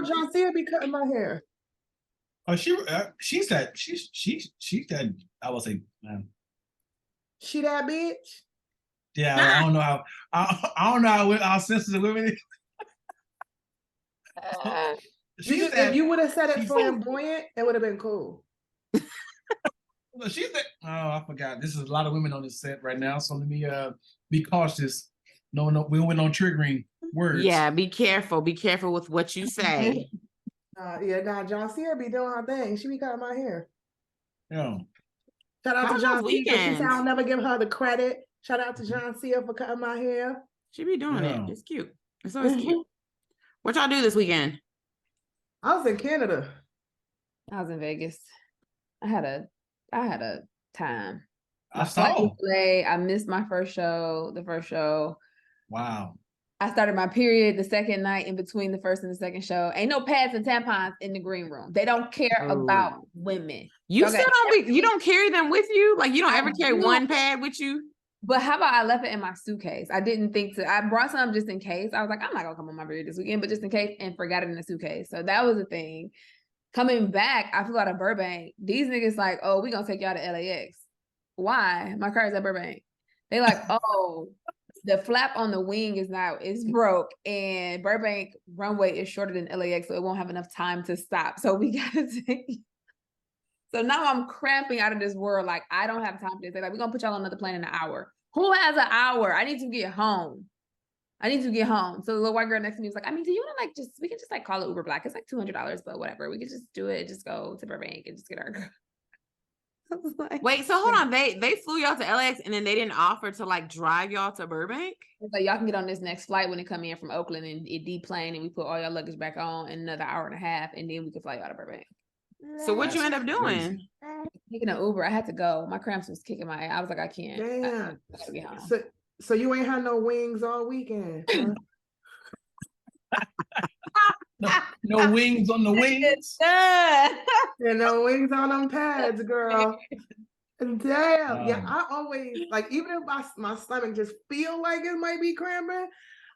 thought John Cena be cutting my hair. Oh, she's that I will say, man. She that bitch? Yeah, I don't know how how sensitive women is. If you would have said it flamboyant, it would have been cool. She's that. Oh, I forgot. This is a lot of women on this set right now, so let me be cautious. No, we went on triggering words. Yeah, be careful. Be careful with what you say. John Cena be doing her thing. She be cutting my hair. Yeah. Shout out to John Cena. She said I'll never give her the credit. Shout out to John Cena for cutting my hair. She be doing it. It's cute. It's always cute. What y'all do this weekend? I was in Canada. I was in Vegas. I had a time. I saw. I missed my first show. The first show. Wow. I started my period the second night in between the first and the second show. Ain't no pads and tampons in the green room. They don't care about women. You still don't. You don't carry them with you. Like you don't ever carry one pad with you. But how about I left it in my suitcase? I didn't think to. I brought some just in case. I was like, I'm not gonna come on my period this weekend, but just in case, and forgot it in the suitcase. So that was the thing. Coming back, I flew out of Burbank. These niggas like, oh, we gonna take y'all to LAX. Why? My car is at Burbank. They like, oh, the flap on the wing is broke, and Burbank runway is shorter than LAX, so it won't have enough time to stop. So we gotta take. So now I'm cramping out of this world. Like, I don't have time for this. They're like, we're gonna put y'all on another plane in an hour. Who has an hour? I need to get home. So the little white girl next to me was like, I mean, do you want to we can just call it Uber Black. It's like $200, but whatever. We could just do it. Just go to Burbank and just get our girl. Wait, so hold on. They flew y'all to LAX and then they didn't offer to drive y'all to Burbank? So y'all can get on this next flight when it come in from Oakland and it deplane, and we put all your luggage back on in another hour and a half, and then we could fly y'all to Burbank. So what'd you end up doing? Taking an Uber. I had to go. My cramps was kicking my ass. I was like, I can't. Damn. I gotta get home. So you ain't had no wings all weekend. Huh? no wings on the wings. No wings on them pads, girl. Damn. Yeah, I always even if my stomach just feel like it might be cramping,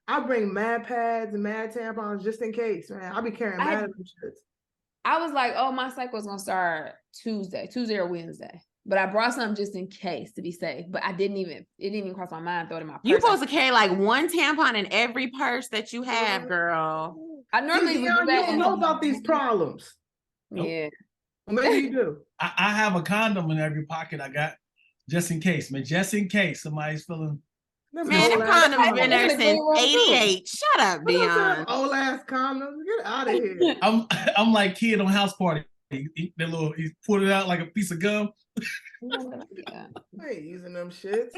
I bring mad pads and mad tampons just in case, man. I'll be carrying mad of them shits. I was like, oh, my cycle's gonna start Tuesday or Wednesday. But I brought some just in case to be safe. But it didn't even cross my mind, throw it in my purse. You're supposed to carry one tampon in every purse that you have, girl. I normally you don't know about these problems. Yeah. Well, maybe you do. I have a condom in every pocket I got, just in case, man. Just in case somebody's feeling. Man, them condoms been there since '88. Shut up, Dion. Old ass condoms. Get out of here. I'm like kid on house party. He pulled it out like a piece of gum. I ain't using them shits.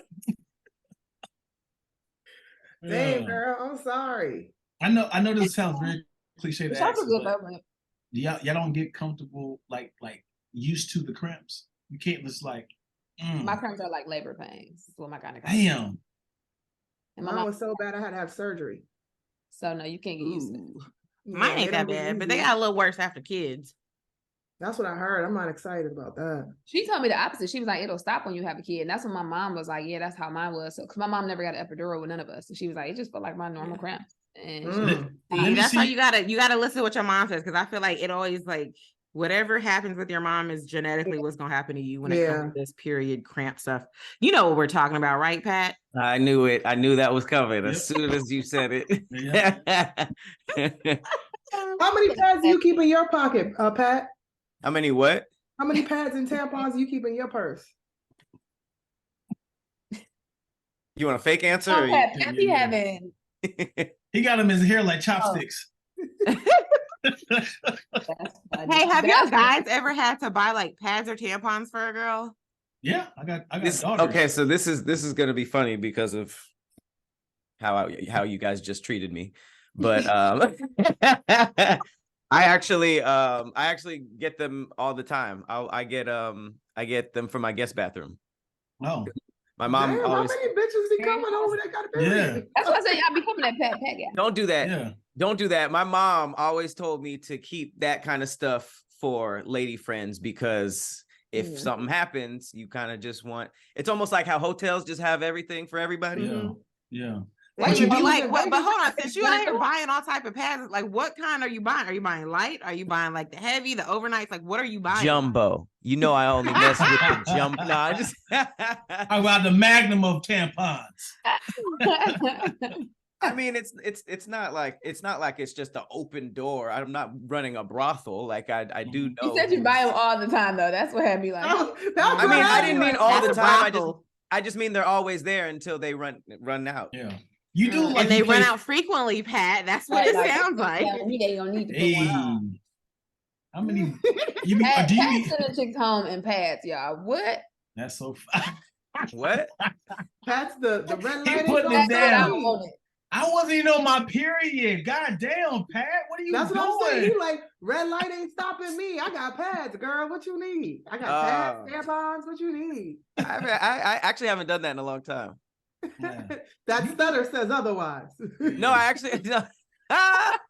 Dang, girl, I'm sorry. I know this sounds very cliche to ask, but y'all don't get comfortable like used to the cramps. You can't just My cramps are like labor pains. That's what my kind of damn. And mine was so bad I had to have surgery. So no, you can't get used to it. Mine ain't that bad, but they got a little worse after kids. That's what I heard. I'm not excited about that. She told me the opposite. She was like, it'll stop when you have a kid. And that's when my mom was like, yeah, that's how mine was. So, because my mom never got an epidural with none of us. And she was like, it just felt like my normal cramps. And that's why you gotta listen to what your mom says, because I feel like it always whatever happens with your mom is genetically what's gonna happen to you when it comes to this period cramp stuff. You know what we're talking about, right, Pat? I knew it. I knew that was coming as soon as you said it. How many pads do you keep in your pocket, Pat? How many what? How many pads and tampons do you keep in your purse? You want a fake answer? Oh, Pat be having. He got him in his hair like chopsticks. Hey, have y'all guys ever had to buy pads or tampons for a girl? Yeah, I got this. daughters. Okay, so this is gonna be funny because of how you guys just treated me, but I actually get them all the time. I get them from my guest bathroom. Oh. My mom Damn, always. How many bitches be coming over that got a baby? Yeah. That's why I say y'all be coming that Pat guy. Don't do that. Yeah. Don't do that. My mom always told me to keep that kind of stuff for lady friends, because if something happens, you kind of just want. It's almost like how hotels just have everything for everybody. Yeah. But They hold using on, Vegas- since you out here buying all type of pads, like what kind are you buying? Are you buying light? Are you buying like the heavy, the overnights? Like what are you buying? Jumbo. You know I only mess with the jumbo. No, I just How about the magnum of tampons? I mean, it's not like it's just an open door. I'm not running a brothel. Like I do know. You said you buy them all the time though. That's what had me like. I mean, I didn't mean all the That's a time. brothel. I just mean they're always there until they run out. Yeah. You do like And they you run play- out frequently, Pat. That's what it sounds like. They don't need to put Hey. one on. How many you be, Pat do you sending be, chicks home in pads, y'all. What? that's so What? That's the red He light. putting it ain't down. I gonna don't be. want it. I wasn't even on my period. God damn, Pat. What are you That's doing? what I'm saying. You like red light ain't stopping me. I got pads, girl. What you need? I got pads, tampons. What you need? I actually haven't done that in a long time. Yeah. That stutter says otherwise. No, I actually no.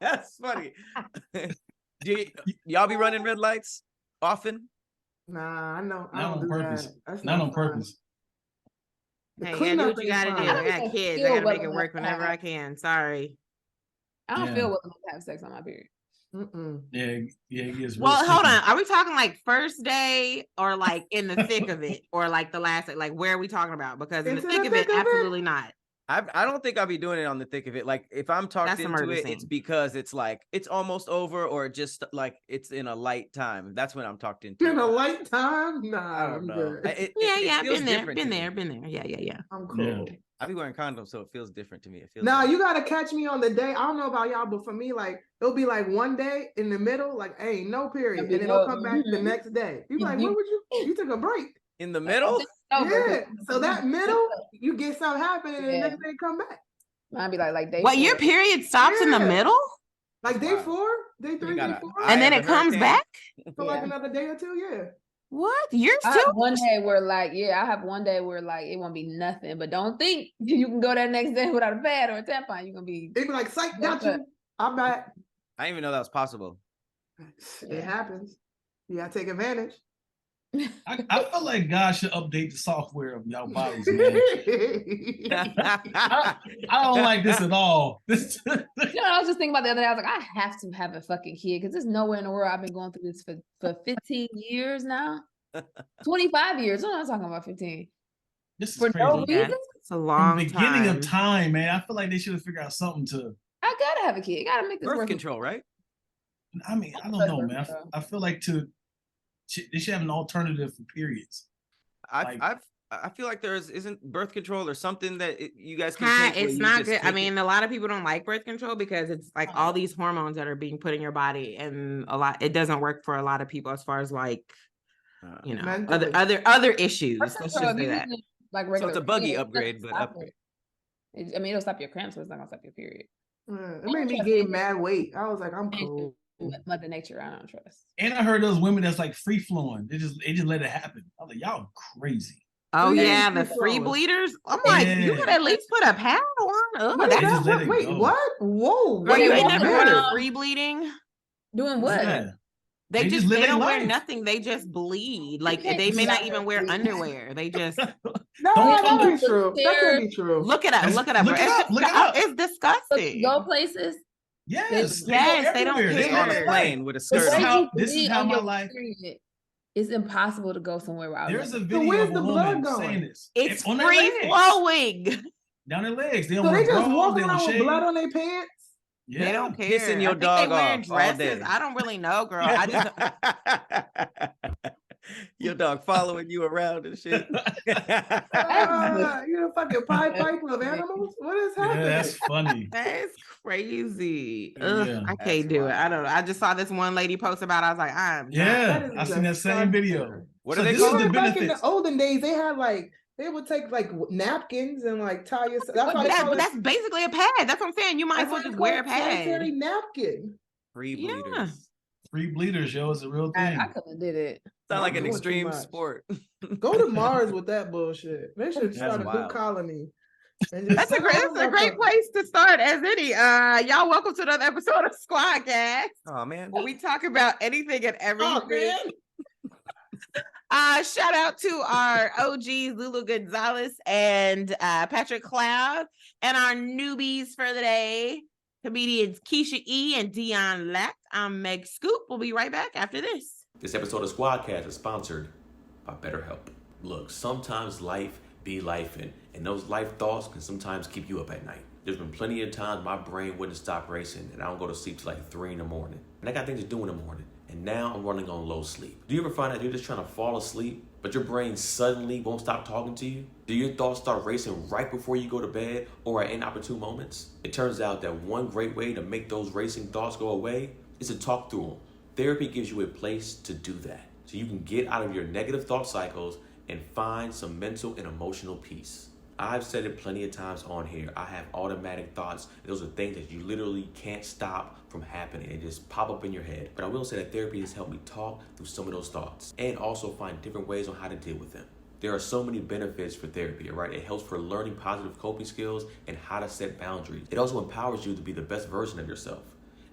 That's funny. Y'all be running red lights often? Nah, I know. I Not don't on do purpose. that. That's Not on fun. purpose. The Hey, you gotta do cleanup what you ain't gotta do. fun. I got kids. I Feel gotta make it welcome work to whenever have- I can. Sorry. I don't Yeah. feel welcome to have sex on my period. Mm-mm. Yeah, it gets real Well, hold sticky. on. Are we talking like first day or like in the thick of it or like the last day? Like where are we talking about? Because in the Into thick the of it, thick of it? absolutely not. I don't think I'll be doing it on the thick of it. Like if I'm talked That's a into murder it, scene. it's because it's like it's almost over or just like it's in a light time. That's when I'm talked into In it. a light time? I Nah, don't I'm know. good. It Yeah, feels been there, different been to me. there, been there. Yeah. I'm cool. Yeah. I be wearing condoms, so it feels different to me. It feels Now like- you gotta catch me on the day. I don't know about y'all, but for me, like it'll be like one day in the middle, like hey, no period, and it'll come back the next day. You be like, what would you took a break? in the middle. Yeah. So that middle, you get something happening, and the Yeah. next day come back. Mine be like day What, your 4. period stops in the Yeah. middle? Like day Wow. 4, day 3, got day a 4, eye And then of it the comes hurricane. back? for like Yeah. another day or 2. Yeah. What? Yours I too? have one day where like, I have one day where like it won't be nothing, but don't think you can go that next day without a pad or a tampon. You're gonna be They be like, psych, Yeah, got you. I'm back. I didn't even know that was possible. It happens. You gotta take advantage. I feel like God should update the software of y'all bodies, man. I don't like this at all. This You know, I was just thinking about the other day. I was like, I have to have a fucking kid because there's nowhere in the world I've been going through this for 15 years now. 25 years. I'm not talking about 15. this is For crazy. no Yeah, reason. it's a From long the beginning time. of time, man. I feel like they should have figured out something to. I gotta have a kid. Gotta make this Birth work. control, right? I mean, I don't know, man. I feel like they should have an alternative for periods. I feel like isn't birth control or something that you guys can Hi, take. where it's you not just good. I take mean, a lot of people don't like birth control because it's like all these hormones that are being put in your body, and it doesn't work for a lot of people as far as like, you know, Mentally. other issues. Birth Let's control, just if say you that. use, like So regular it's a buggy pills, upgrade, it but doesn't upgrade. stop it. I mean, it'll stop your cramps, but it's not gonna stop your period. It made me gain mad weight. I was like, I'm cool. Mother Nature, I don't trust. And I heard those women that's like free flowing. They just let it happen. I was like, y'all crazy. Oh Yeah, yeah, the free free flowing. bleeders. I'm like, you Yeah. could at least put a pad on. Oh, What is They that's just that? let it Wait, go. what? Whoa. Girl, you wait ain't a never minute. heard of free bleeding? Doing what? Yeah. They They just just live they their don't wear life. nothing. They just bleed. Like can't they do may not that even for wear bleed. underwear. They just No, Don't that do can't be true. That can't be true. look it up. That's- Look it up. look bro. it It's up, look it disgu- up. It's disgusting. Go places. Yes. Yes, they don't everywhere. care. Just on a Yeah. plane with a The skirt This is way on. how- you this is bleed how on my your life- period, it's impossible to go somewhere without There's a nothing. video where's of the a blood woman going? saying this. It's on their free legs. flowing. Down their legs. They don't So wear they just bras, walk they don't around with shave. blood on their pants? Yeah. They don't care. Pissing your I think dog they wearing off all dresses. day. I don't really know, girl. I just Your dog following you around and shit. You're a fucking Pied Piper of animals? What is Yeah, happening? that's funny. that's crazy. Ugh, Yeah. I That's can't do it. I wild. don't know. I just saw this one lady post about it. I was like, I'm Yeah, is I seen that disgusting. same video. What So are they this is called? the Back in benefits. the olden days, they had like they would take like napkins and like tie yourself. That's why they not. call But it. that's basically a pad. That's what I'm saying. You might as That's well why they just call wear a it pad. sanitary napkin. Free Yeah. bleeders. Free bleeders, yo, is a real thing. I couldn't have did it. Sound like an Doing too extreme much. sport. Go to Mars with that bullshit. They should That's start a new wild. colony. And just That's a send great, all it's them a great motherfuckers. place to start as any. Y'all welcome to another episode of SquADD, Oh man. where we talk about anything and everything. Oh, man. Shout out to our OGs, Lulu Gonzalez and Patrick Cloud, and our newbies for the day, comedians Keysha E and Dion Lack. I'm Meg Scoop. We'll be right back after this. This episode of SquADD is sponsored by BetterHelp. Look, sometimes life be lifing, and those life thoughts can sometimes keep you up at night. There's been plenty of times my brain wouldn't stop racing, and I don't go to sleep till like 3 in the morning. And I got things to do in the morning, and now I'm running on low sleep. Do you ever find that you're just trying to fall asleep, but your brain suddenly won't stop talking to you? Do your thoughts start racing right before you go to bed or at inopportune moments? It turns out that one great way to make those racing thoughts go away is to talk through them. Therapy gives you a place to do that, so you can get out of your negative thought cycles and find some mental and emotional peace. I've said it plenty of times on here. I have automatic thoughts. Those are things that you literally can't stop from happening. They just pop up in your head. But I will say that therapy has helped me talk through some of those thoughts and also find different ways on how to deal with them. There are so many benefits for therapy, right? It helps for learning positive coping skills and how to set boundaries. It also empowers you to be the best version of yourself.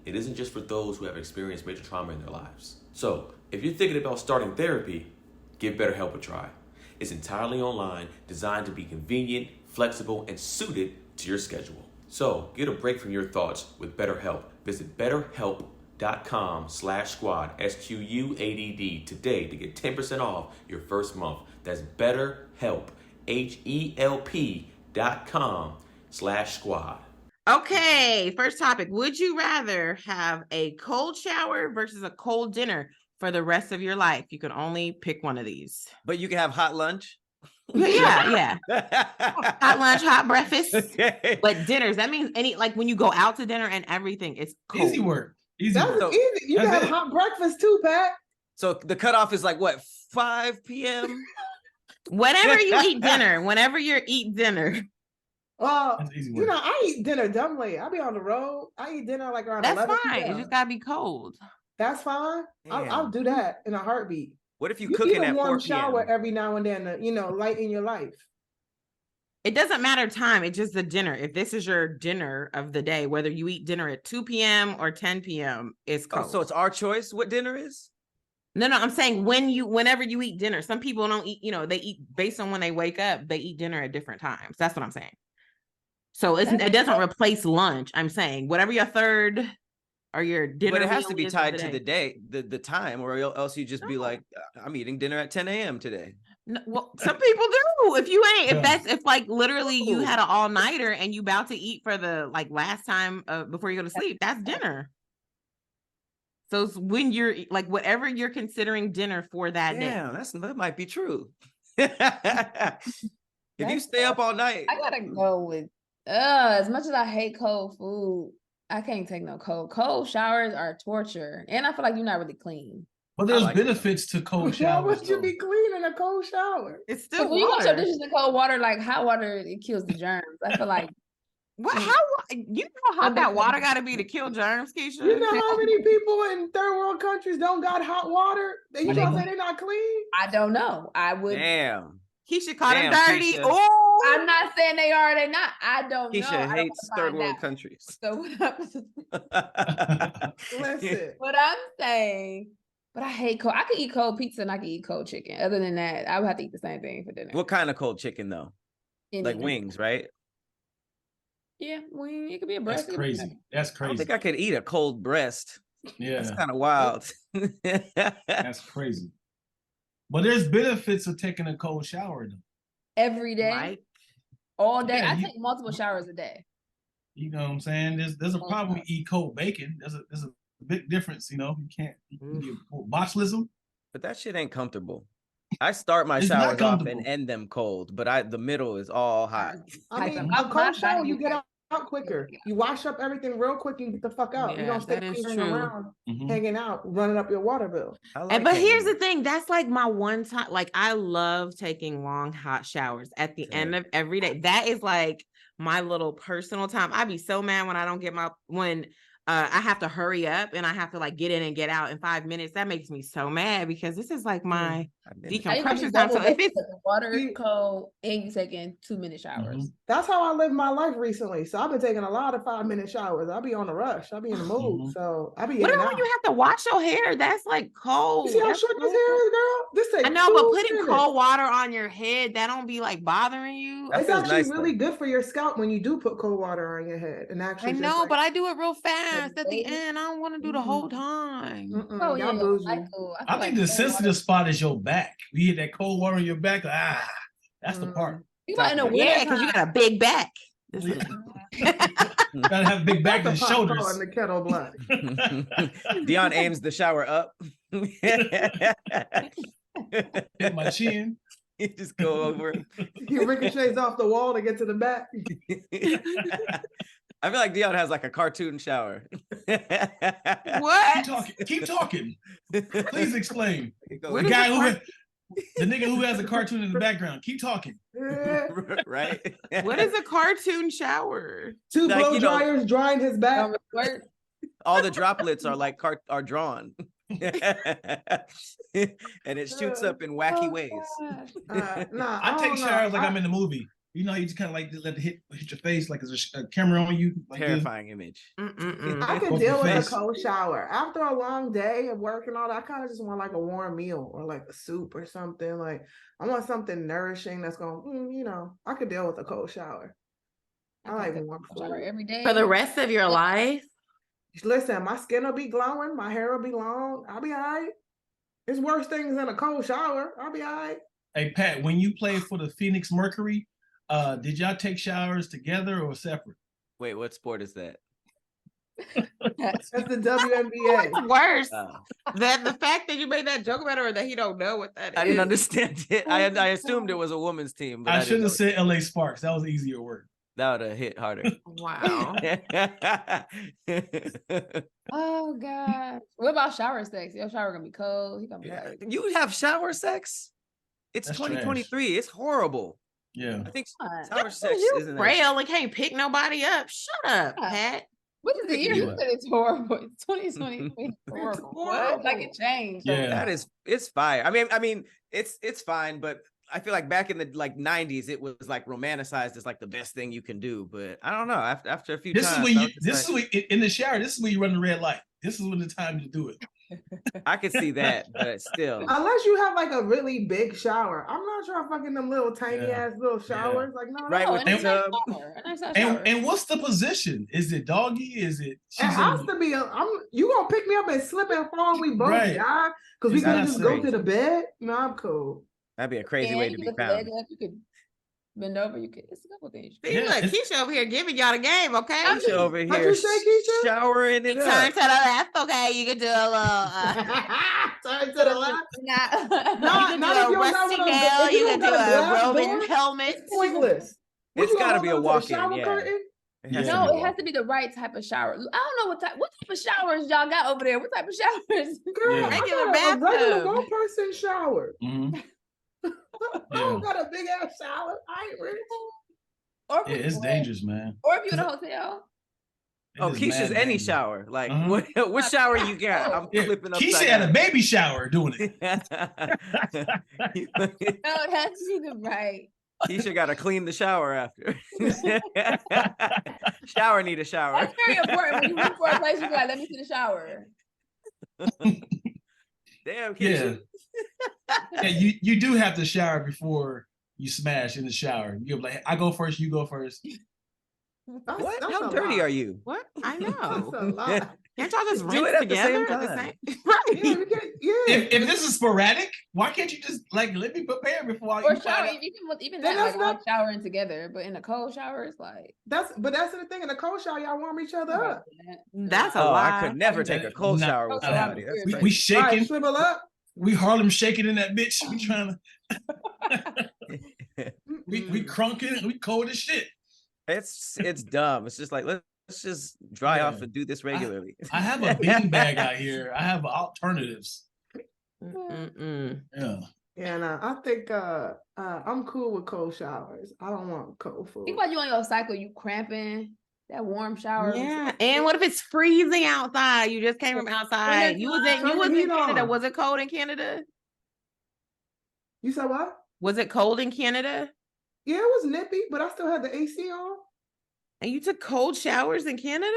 It isn't just for those who have experienced major trauma in their lives. So if you're thinking about starting therapy, give BetterHelp a try. It's entirely online, designed to be convenient, flexible, and suited to your schedule. So get a break from your thoughts with BetterHelp. Visit betterhelp.com/squad, SQUADD today to get 10% off your first month. That's BetterHelp, HELP.com/squad. Okay, first topic. Would you rather have a cold shower versus a cold dinner for the rest of your life? You can only pick one of these. But you can have hot lunch. Yeah. Hot lunch, hot breakfast. Okay. But dinners, that means like when you go out to dinner and everything, it's cold. Easy work. That's work. easy. You can have hot breakfast too, Pat. So the cutoff is like what, 5 p.m.? Whenever you eat dinner, whenever you eat dinner. Well, That's easy you work. know, I eat dinner dumb late. I'll be on the road. I eat dinner like around That's 11 fine. p.m. It just gotta be cold. That's fine. I'll do that in a heartbeat. What if you need cooking a at 4 warm p.m.? shower every now and then to, lighten your life. It doesn't matter time. It's just the dinner. If this is your dinner of the day, whether you eat dinner at 2 p.m. or 10 p.m., it's cold. Oh, so it's our choice what dinner is? No, I'm saying whenever you eat dinner, some people don't eat, they eat based on when they wake up, they eat dinner at different times. That's what I'm saying. So it doesn't replace lunch. I'm saying whatever your third or your dinner. But it has to meal be is tied of to the day, the time, or else you just be like, I'm eating dinner at 10 a.m. today. No, well, some people do. If like literally you had an all-nighter and you about to eat for the like last time before you go to sleep, that's dinner. So it's when you're like whatever you're considering dinner for that day. Yeah, that might be true. If you stay up all night, I gotta go with as much as I hate cold food, I can't take no cold. Cold showers are torture, and I feel like you're not really clean. But there's benefits to cold Why showers. would you be clean in a cold shower? It's still But when you wash water. your dishes in cold water, like hot water, it kills the germs. I feel like What? How you know how hot that water got to be to kill germs, Keisha? You know how many people in third world countries don't got hot water? You gonna say they're not clean? I don't know. I would. damn. Keisha caught him dirty. Keisha. Oh, I'm not saying they are. They not. I don't know. Keisha I don't hates wanna third find world out. countries. So Listen. what I'm saying, but I hate cold. I could eat cold pizza and I could eat cold chicken. Other than that, I would have to eat the same thing for dinner. What kind of cold chicken though? Like Anything. wings, right? Yeah, wing. It could be a breast. That's crazy. That's I don't crazy. think I could eat a cold breast. Yeah, That's kind of wild. that's crazy. But there's benefits of taking a cold shower, though. Every day, Like, all day. Yeah, I take multiple showers a day. You know what I'm saying? There's a problem when you eat cold bacon. There's a big difference. You can't get botulism. But that shit ain't comfortable. I start my It's not showers off comfortable. and end them cold, but the middle is all hot. I mean, My a cold shower, body- you get out quicker. You wash up everything real quick and get the fuck out. You Yeah, don't stay that is hanging true. around, Mhm. hanging out, running up your water bill. I like but here's hanging. the thing. That's like my one time. Like I love taking long hot showers at the end Same. of every day. That is like my little personal time. I'd be so mad when I don't get when I have to hurry up and I have to like get in and get out in 5 minutes. That makes me so mad because this is like my decompression time. So if it's the water cold and you taking 2-minute showers. That's how I live my life recently. So I've been taking a lot of 5-minute showers. I'll be on a rush. I'll be in the mood. So I'll be. What about when you have to wash your hair? That's like cold. You see how short this hair is, girl? This takes I know, but putting 2 minutes. cold water on your head, that don't be like bothering you. It's actually really good for your scalp when you do put cold water on your head. And actually, I know, but I do it real fast at the end. I don't want to do the whole time. Oh, yeah, I think the sensitive spot is your back. You hit that cold water on your back. That's the part. Yeah, because you got a big back. Gotta have a big back and shoulders. On the kettle black. Dion aims the shower up. Hit my chin. You just go over. He ricochets off the wall to get to the back. I feel like Dion has like a cartoon shower. What? Keep talking. Please explain. The nigga who has a cartoon in the background. Keep talking. Right? What is a cartoon shower? 2 blow dryers drying his back. All the droplets are like are drawn. And it shoots up in wacky ways. I take showers like I'm in the movie. You know, you just kind of like let it hit your face like there's a camera on you. Like terrifying image. I can deal with a cold shower. After a long day of work and all that, I kind of just want like a warm meal or like a soup or something. Like I want something nourishing that's going, I could deal with a cold shower. I like warm shower every day. For the rest of your life? Listen, my skin will be glowing. My hair will be long. I'll be all right. There's worse things than a cold shower. I'll be all right. Hey, Pat, when you played for the Phoenix Mercury, did y'all take showers together or separate? Wait, what sport is that? That's the WNBA. What's worse? That the fact that you made that joke about it or that he don't know what that is? I didn't understand it. I assumed it was a women's team. But I should have said LA Sparks. That was easier word. That would have hit harder. Wow. Oh God. What about shower sex? Your shower gonna be cold. He gonna be like, you have shower sex? It's 2023. Trash. It's horrible. Yeah. I think shower sex isn't frail and can't pick nobody up. Shut up, Pat. What is the year? You said it's horrible. It's 2023. It's horrible. What? Like it changed. Yeah. It's fire. I mean, it's fine, but I feel like back in the 90s, it was like romanticized as like the best thing you can do. But I don't know. After a few times, in the shower. This is when you run the red light. This is when the time to do it. I could see that, but still. Unless you have like a really big shower, I'm not sure I'm fucking them little tiny ass little showers. Like no, right. With and what's the position? Is it doggy? Is it? It has to be. You gonna pick me up and slip and fall? And we both die because we gonna just go to the bed. No, I'm cool. That'd be a crazy way to be found. You could bend over. It's a couple things. See, look, Keysha over here giving y'all the game, okay? Keysha over here. What'd you say, Keysha? Showering it up. Turn to the left, okay? You can do a little. Turn to the left. You can do a rusty nail. You can do a Roman helmet. It's pointless. It's got to be a walk-in. No, it has to be the right type of shower. I don't know what type of showers y'all got over there. What type of showers? Girl, regular bathtub. A regular 1-person shower. Mm-hmm. I don't got a big ass shower. I ain't rich. It's dangerous, man. Or if you're in a hotel. Keisha's any shower. Like, what shower you got? I'm flipping up. Keysha had a baby shower doing it. No, it has to be the right. Keysha got to clean the shower after. Shower need a shower. That's very important. When you look for a place, you go, let me see the shower. Damn, Keysha. Yeah, you do have to shower before you smash in the shower. You're like, I go first, you go first. What? How dirty are you? What? I know. That's a lot. Can't y'all just do rinse it at together? the same time? Right. If this is sporadic, why can't you just like let me prepare before I shower? Even that, like showering together, but in a cold shower, it's like that's the thing. In a cold shower, y'all warm each other up. That's a lie. I could never take a cold shower with somebody. We shaking, right, swivel up. We Harlem shaking in that bitch. We trying to we crunking. We cold as shit. It's dumb. It's just like let's just dry off and do this regularly. I have a bean bag out here. I have alternatives. Yeah. Yeah, no, I think I'm cool with cold showers. I don't want cold food. Think about you on your cycle, you cramping. That warm shower. Yeah. And what if it's freezing outside? You just came from outside. You was in Canada. Was it cold in Canada? You said what? Was it cold in Canada? Yeah, it was nippy, but I still had the AC on. And you took cold showers in Canada?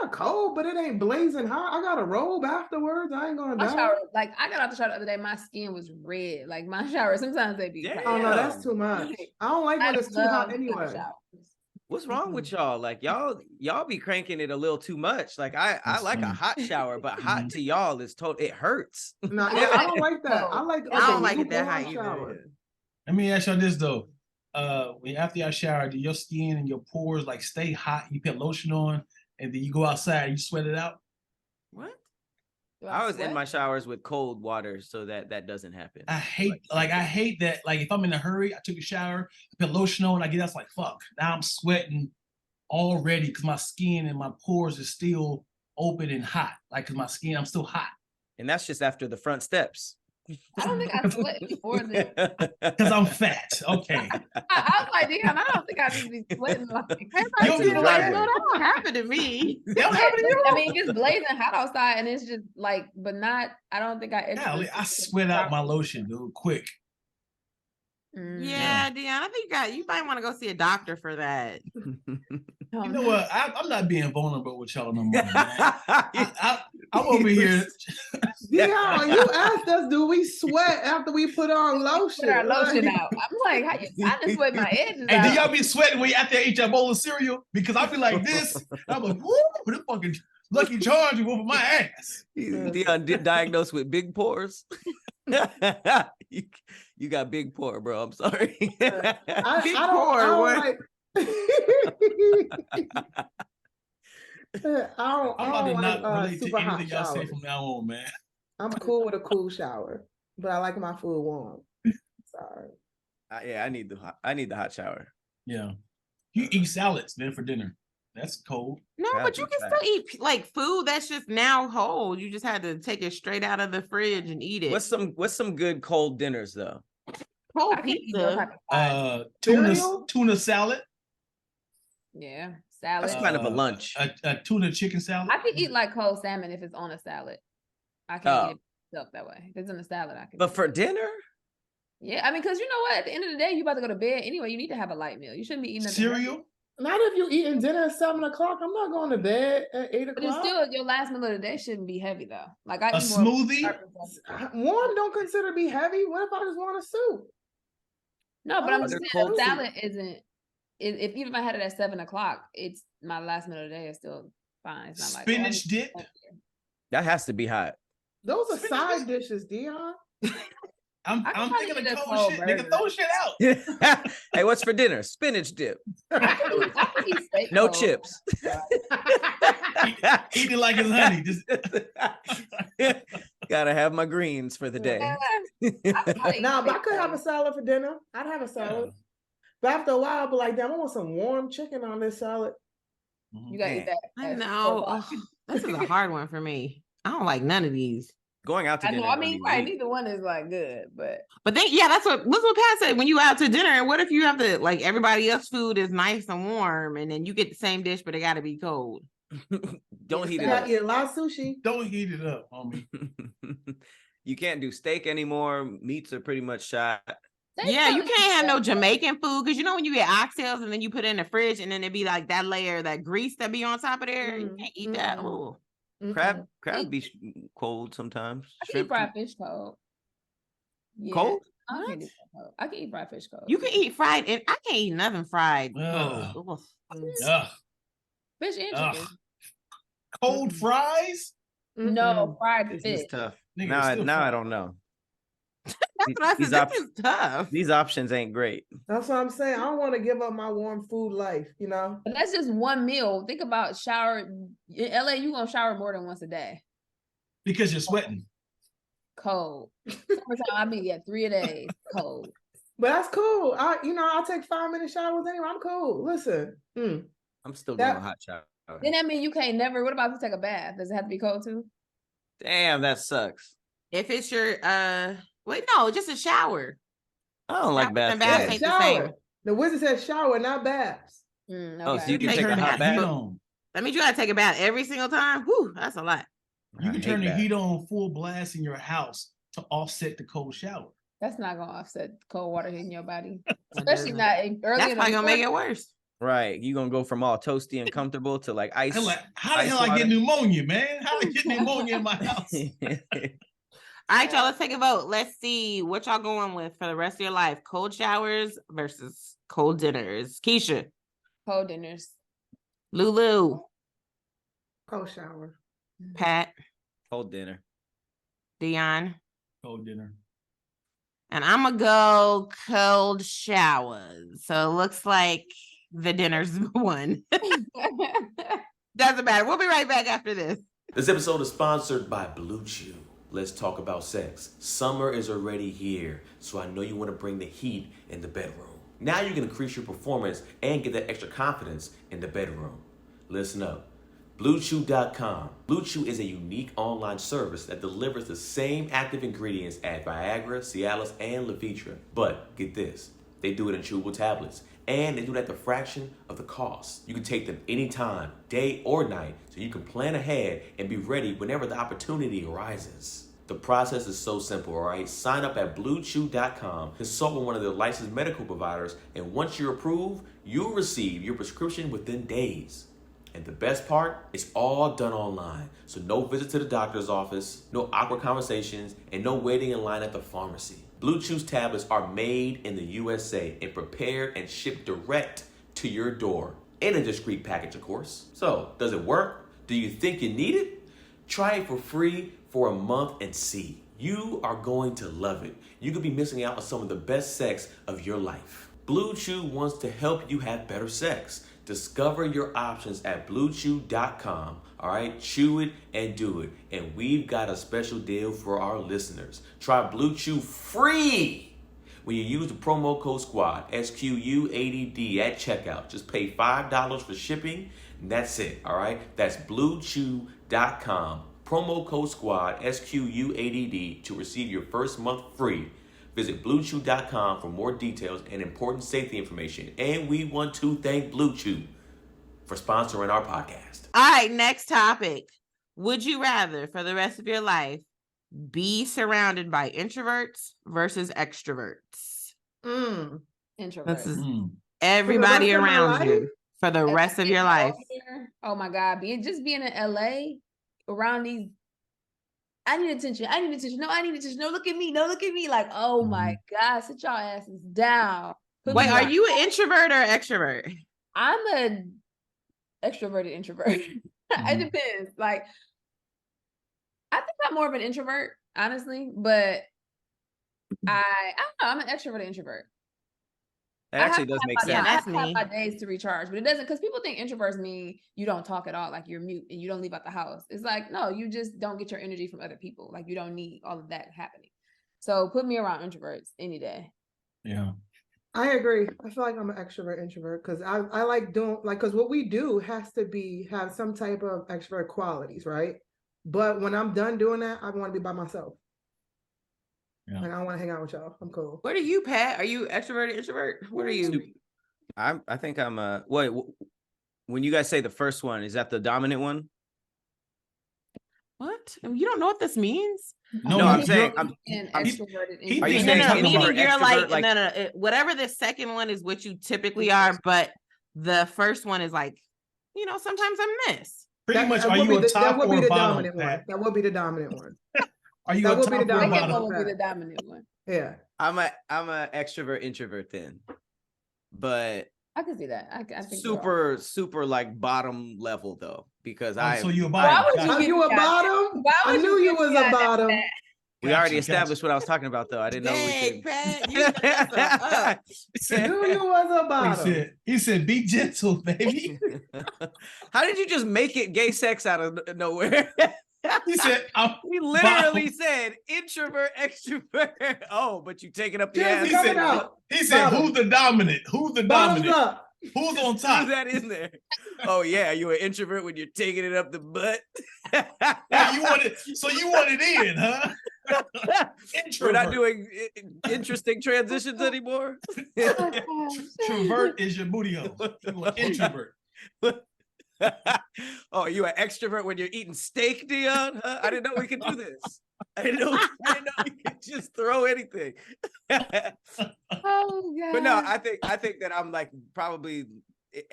Not cold, but it ain't blazing hot. I got a robe afterwards. I ain't gonna die. Shower, like I got out the shower the other day, my skin was red. Like my shower, sometimes they be. Oh no, that's too much. I don't like when it's too hot anyway. What's wrong with y'all? Like y'all be cranking it a little too much. Like I like a hot shower, but hot to y'all is total. It hurts. No, I don't like that. I don't like it that hot either. Let me ask y'all this though. When after y'all shower, do your skin and your pores like stay hot? You put lotion on, and then you go outside, you sweat it out. What? I was in my showers with cold water, so that doesn't happen. I hate that. Like if I'm in a hurry, I took a shower, I put lotion on, I get out, it's like fuck. Now I'm sweating already because my skin and my pores are still open and hot. Like because my skin, I'm still hot. And that's just after the front steps. I don't think I sweat before this. Because I'm fat. Okay. I was like, damn, I don't think I should be sweating like that don't happen to me. Don't happen to you. I mean, it's blazing hot outside, and it's just like, but not. I don't think I sweat out my lotion, dude, quick. Yeah, Dion, I think you might want to go see a doctor for that. You know what? I'm not being vulnerable with y'all no more, man. I'm over here. Dion, you asked us, do we sweat after we put on lotion? Put our lotion out. I'm like, I just sweat my edges Hey, out. do y'all be sweating when you after eat your bowl of cereal? Because I be like this. I'm like, whoo, this fucking Lucky Charms you whooping my ass. Dion diagnosed with big pores. You got big pore, bro. I'm sorry. I don't like super hot y'all say from now on, man. I'm cool with a cool shower, but I like my food warm. Sorry. Yeah, I need the hot shower. Yeah. You eat salads, man, for dinner. That's cold. No, but you can still eat like food that's just now cold. You just had to take it straight out of the fridge and eat it. What's some good cold dinners though? Cold pizza. Tuna salad. Yeah, salad. That's kind of a lunch. A tuna chicken salad. I can eat like cold salmon if it's on a salad. I can eat it up that way. If it's in a salad, I can. But for dinner? Yeah, I mean, because you know what? At the end of the day, you about to go to bed anyway. You need to have a light meal. You shouldn't be eating cereal. Not if you're eating dinner at 7 o'clock. I'm not going to bed at 8 o'clock. But it's still, your last meal of the day shouldn't be heavy though. Like I eat smoothie. One don't consider be heavy. What if I just want a soup? No, but I'm just saying salad isn't. If even if I had it at 7 o'clock, it's my last meal of the day is still fine. It's not like spinach dip. That has to be hot. Those are side dishes, Dion. I'm thinking of cold shit. Nigga, throw shit out. Hey, what's for dinner? Spinach dip. No chips. Eat it like it's honey. Just gotta have my greens for the day. No, but I could have a salad for dinner. I'd have a salad. Yeah. But after a while, I'll be like, damn, I want some warm chicken on this salad. You gotta eat that. I know. This is a hard one for me. I don't like none of these. Going out to dinner. I mean, right, neither one is like good, but then that's what Pat said. When you out to dinner, and what if you have to like everybody else's food is nice and warm, and then you get the same dish, but it got to be cold. Don't heat it up. Eat a lot of sushi. Don't heat it up, homie. You can't do steak anymore. Meats are pretty much shot. Yeah, you can't have no Jamaican food because you know when you get oxtails and then you put it in the fridge and then it be like that layer, that grease that be on top of there. You can't eat that. Oh. Crab be cold sometimes. I can eat fried fish cold. Yeah. Cold? I can eat fried fish cold. You can eat fried, and I can't eat nothing fried. Fish and chicken. Cold fries? No, fried fish. This is tough. Now I don't know. That's what I said. This is tough. These options ain't great. That's what I'm saying. I don't want to give up my warm food life, you know? But that's just one meal. Think about shower. In LA, you're going to shower more than once a day. Because you're sweating. Cold. Summertime, I be at 3 a day. Cold. But that's cool. I'll take 5-minute showers anyway. I'm cool. Listen. I'm still doing a hot shower. Then that mean you can't never. What about if you take a bath? Does it have to be cold too? Damn, that sucks. If it's your just a shower. I don't like baths. Baths ain't the same. The wizard said shower, not baths. Oh, so you can Take take her a hot bath. bath. That means you gotta take a bath every single time. Whew, that's a lot. You can turn the heat on full blast in your house to offset the cold shower. That's not gonna offset cold water hitting your body, especially not early. That's probably gonna make it worse. Right, you gonna go from all toasty and comfortable to like ice. Like, how the hell I get pneumonia, man? How I get pneumonia in my house? All right, y'all, let's take a vote. Let's see what y'all going with for the rest of your life. Cold showers versus cold dinners. Keysha. Cold dinners. Lulu. Cold shower. Pat. Cold dinner. Dion. Cold dinner. And I'm going to go cold showers. So it looks like the dinner's won. Doesn't matter. We'll be right back after this. This episode is sponsored by Blue Chew. Let's talk about sex. Summer is already here, so I know you want to bring the heat in the bedroom. Now you can increase your performance and get that extra confidence in the bedroom. Listen up. BlueChew.com. Blue Chew is a unique online service that delivers the same active ingredients as Viagra, Cialis, and Levitra. But get this, they do it in chewable tablets, and they do it at the fraction of the cost. You can take them anytime, day or night, so you can plan ahead and be ready whenever the opportunity arises. The process is so simple, all right? Sign up at BlueChew.com, consult with one of their licensed medical providers, and once you're approved, you'll receive your prescription within days. And the best part, it's all done online. So no visit to the doctor's office, no awkward conversations, and no waiting in line at the pharmacy. Blue Chew's tablets are made in the USA and prepared and shipped direct to your door in a discreet package, of course. So, does it work? Do you think you need it? Try it for free for a month and see. You are going to love it. You could be missing out on some of the best sex of your life. Blue Chew wants to help you have better sex. Discover your options at BlueChew.com. All right, chew it and do it. And we've got a special deal for our listeners. Try Blue Chew free when you use the promo code SQUADD, SQUADD at checkout. Just pay $5 for shipping, and that's it. All right, that's BlueChew.com. Promo code SQUADD, SQUADD, to receive your first month free. Visit BlueChew.com for more details and important safety information. And we want to thank Blue Chew for sponsoring our podcast. All right, next topic. Would you rather, for the rest of your life, be surrounded by introverts versus extroverts? Introverts. This is everybody around you for the rest of your life. Oh my God, being in LA around these. I need attention. No, I need attention. No, look at me. Like, oh my God, sit y'all asses down. Wait, are you an introvert or extrovert? I'm an extroverted introvert. It depends. Like, I think I'm more of an introvert, honestly, but I don't know. I'm an extroverted introvert. That actually does make sense. I have my days to recharge, but it doesn't, because people think introverts mean you don't talk at all, like you're mute and you don't leave out the house. It's like, no, you just don't get your energy from other people. Like, you don't need all of that happening. So put me around introverts any day. Yeah. I agree. I feel like I'm an extrovert introvert because I like doing, like, because what we do has to have some type of extrovert qualities, right? But when I'm done doing that, I want to be by myself. Yeah. And I want to hang out with y'all. I'm cool. What are you, Pat? Are you extrovert, introvert? What are you? I think I'm a. Wait, when you guys say the first one, is that the dominant one? What? You don't know what this means? No, I'm saying I'm extroverted. Are you saying meaning you're like no, whatever the second one is, what you typically are, but the first one is like, sometimes I'm this. Pretty much, are you a top or bottom? That would be the dominant one. Are you a top or bottom? That would be the dominant one. Yeah, I'm a extrovert introvert then, but I can see that. I think super like bottom level though, because so you a bottom? Are you a bottom? I knew you was a bottom. We already established what I was talking about though. I didn't know we could. Knew you was a bottom. He said, "Be gentle, baby." How did you just make it gay sex out of nowhere? He said, "We literally said introvert, extrovert." Oh, but you taking up the ass. He said, "Who's the dominant? Who's the dominant? Up. Who's on top?" Who's that in there? Oh yeah, you an introvert when you're taking it up the butt. You want it in, huh? We're not doing interesting transitions anymore. Introvert is your booty hole. You an introvert. Oh, you an extrovert when you're eating steak, Dion? Huh? I didn't know we could do this. I didn't know we could just throw anything. Oh god. But no, I think that I'm like probably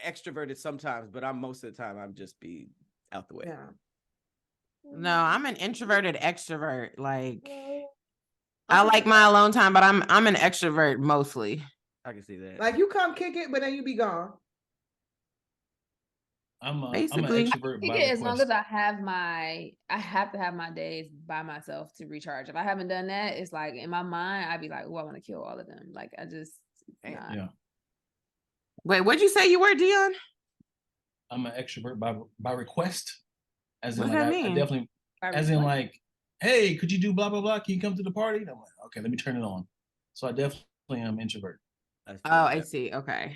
extroverted sometimes, but I'm most of the time I'm just be out the way. Yeah. No, I'm an introverted extrovert. Like I like my alone time, but I'm an extrovert mostly. I can see that. Like you come kick it, but then you be gone. I'm an Basically. extrovert by As long request. as I have to have my days by myself to recharge. If I haven't done that, it's like in my mind, I'd be like, oh, I want to kill all of them. Like I just not. Yeah. Wait, what'd you say you were, Dion? I'm an extrovert by request. As in, What's like, that I mean? definitely, as in, like, hey, could you do blah blah blah? Can you come to the party? And I'm like, okay, let me turn it on. So I definitely am introvert. I see. Okay.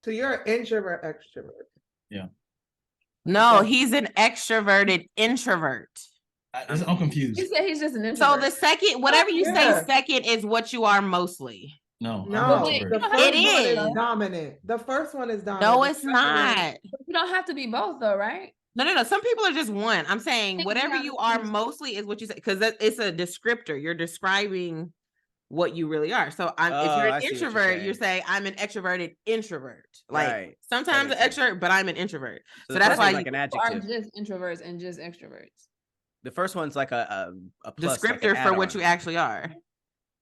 So you're an introvert, extrovert. Yeah. No, Okay. he's an extroverted introvert. I'm confused. He said he's just an So introvert. the second, whatever you Yeah. say second is what you are mostly. No, No, I'm an wait, introvert. the first It one is. is dominant. The first one is dominant. No, The it's second one- not. You don't have to be both though, right? No. Some people are just one. I'm saying Think whatever about you it. are mostly is what you say, because it's a descriptor. You're describing what you really are. So if you're I an see what you're introvert, you're saying. saying I'm an extroverted introvert. Like Right. sometimes an That makes extrovert, but I'm an introvert. So So the that's first why one's like an Are adjective. just introverts and just extroverts. The first one's like a plus, like descriptor an for what add-on. you actually are.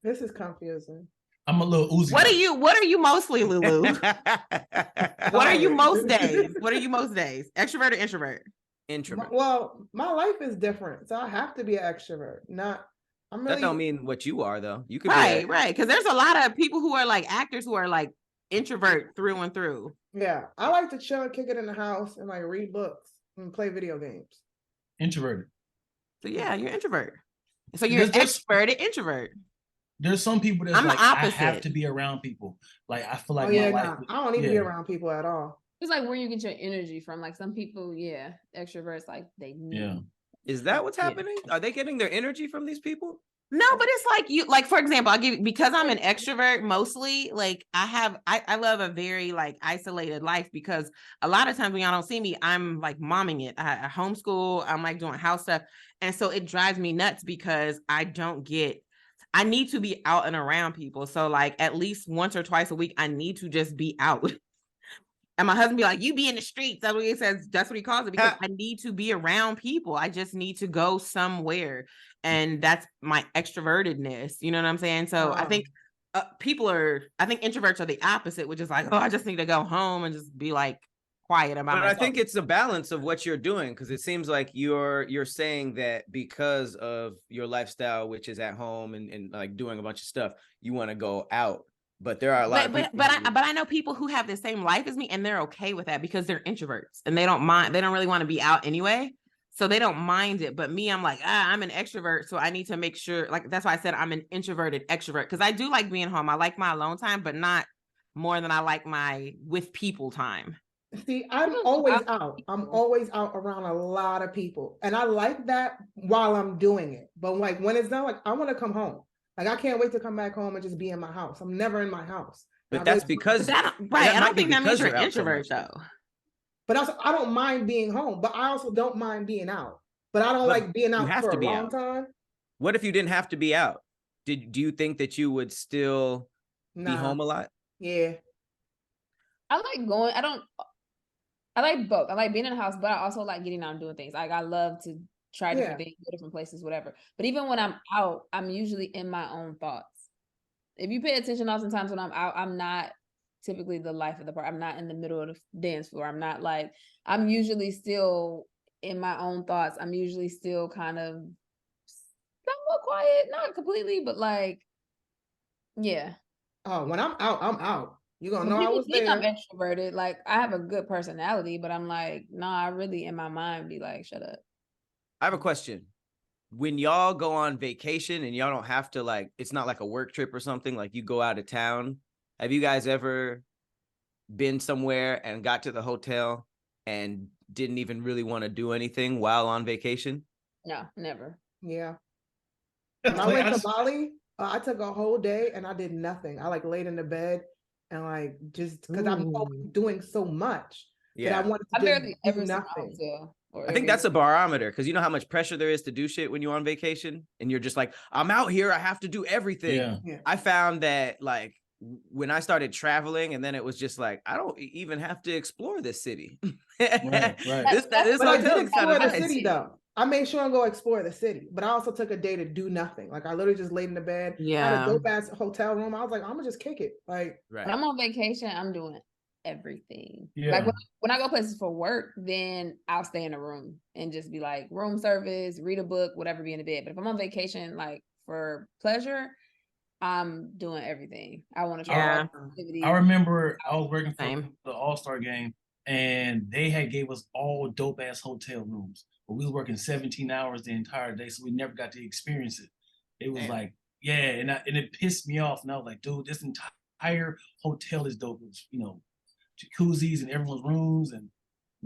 This is confusing. I'm a little Uzi. What are you mostly, Lulu? What are you most days? What are you most days? Extrovert or introvert? Introvert. Well, my life is different, so I have to be an extrovert. I'm really That don't mean what you are though. You could Right, be right. Because there's a lot of people who are like actors who are like introvert through and through. Yeah, I like to chill and kick it in the house and like read books and play video games. Introverted. So yeah, you're introvert. So you're an There's- extroverted introvert. There's some people that's I'm the like, I have opposite. to be around people. Like I feel like Oh yeah, my life. I don't need to be around people at all. It's like where you get your energy from. Like some people, yeah, extroverts like they need. Yeah. Is that what's happening? Are they getting their energy from these people? No, but it's like you, like, for example, because I'm an extrovert mostly, like I love a very like isolated life, because a lot of times when y'all don't see me, I'm like momming it. I homeschool, I'm like doing house stuff. And so it drives me nuts because I need to be out and around people. So like at least once or twice a week, I need to just be out. And my husband be like, you be in the streets. That's what he says. That's what he calls it, because I need to be around people. I just need to go somewhere. And that's my extrovertedness. You know what I'm saying? So I think I think introverts are the opposite, which is like, oh, I just need to go home and just be like quiet about But myself. I think it's a balance of what you're doing, because it seems like you're saying that because of your lifestyle, which is at home and like doing a bunch of stuff, you want to go out. But there are a lot of people. But I know people who have the same life as me, and they're okay with that because they're introverts and they don't mind. They don't really want to be out anyway, so they don't mind it. But me, I'm like, I'm an extrovert, so I need to make sure. Like that's why I said I'm an introverted extrovert, because I do like being home. I like my alone time, but not more than I like my with people time. See, I'm always out. I'm always out around a lot of people, and I like that while I'm doing it. But like when it's done, like I want to come home. Like I can't wait to come back home and just be in my house. I'm never in my house. But that's because right. I don't think that means you're an introvert though. But also, I don't mind being home. But I also don't mind being out. But I don't like being out for a long time. What if you didn't have to be out? Do you think that you would still be home a lot? Yeah. I like going. I like both. I like being in the house, but I also like getting out and doing things. Like I love to try different things, go different places, whatever. But even when I'm out, I'm usually in my own thoughts. If you pay attention, oftentimes when I'm out, I'm not typically the life of the party. I'm not in the middle of the dance floor. I'm usually still in my own thoughts. I'm usually still kind of somewhat quiet, not completely, but like, yeah. Oh, when I'm out, I'm out. You're gonna know I was there. I'm there. extroverted. Like I have a good personality, but I'm like, nah, I really in my mind be like, shut up. I have a question. When y'all go on vacation and y'all don't have to, like, it's not like a work trip or something, like you go out of town. Have you guys ever been somewhere and got to the hotel and didn't even really want to do anything while on vacation? No, never. Yeah. When I went to Bali, I took a whole day and I did nothing. I like laid in the bed and like just because I'm doing so much that I wanted to just do nothing. I think that's a barometer because you know how much pressure there is to do shit when you're on vacation and you're just like, I'm out here, I have to do everything. Yeah. I found that like when I started traveling and then it was just like, I don't even have to explore this city. Right. This But I did hotel is kind explore of the nice. city though. I made sure I go explore the city, but I also took a day to do nothing. Like I literally just laid in the bed. I had a dope ass hotel room. I was like, I'm gonna just kick it. Like when I'm on vacation, I'm doing everything. Yeah. Like when I go places for work, then I'll stay in a room and just be like room service, read a book, whatever, be in the bed. But if I'm on vacation, like for pleasure, I'm doing everything. I want to try activities. I remember I was working for the All-Star game and they had gave us all dope ass hotel rooms. But we was working 17 hours the entire day, so we never got to experience it. It was like, and it pissed me off. And I was like, dude, this entire hotel is dope. It's, you know, jacuzzis in everyone's rooms and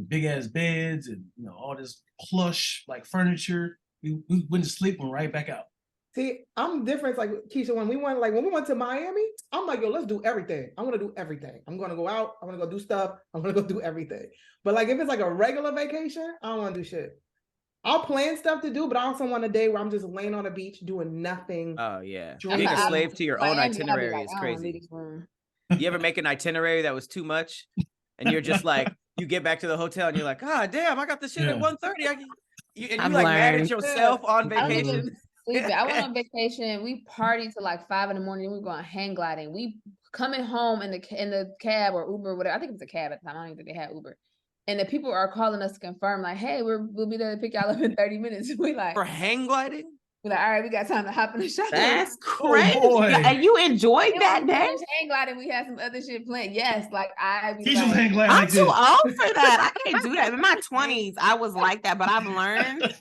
big ass beds and you know all this plush like furniture. We went to sleep and right back out. See, I'm different. Like Keysha, when we went to Miami, I'm like, yo, let's do everything. I'm gonna do everything. I'm gonna go out. I'm gonna go do stuff. I'm gonna go do everything. But like if it's like a regular vacation, I don't want to do shit. I'll plan stuff to do, but I also want a day where I'm just laying on a beach doing nothing. Oh yeah, being a slave to your own itinerary is crazy. You ever make an itinerary that was too much, and you're just like, you get back to the hotel and you're like, ah, damn, I got the shit at 1:30. And you like mad at yourself on vacation. I went on vacation. We partied till like 5 a.m. We were going hang gliding. We coming home in the cab or Uber, whatever. I think it was a cab at the time. I don't even think they had Uber. And the people are calling us to confirm, like, hey, we'll be there to pick y'all up in 30 minutes. We like for hang gliding. We're like, all right, we got time to hop in the shuttle. That's crazy. And you enjoyed that day? Hang gliding. We had some other shit planned. Yes, like I'm too old for that. I can't do that. In my 20s, I was like that, but I've learned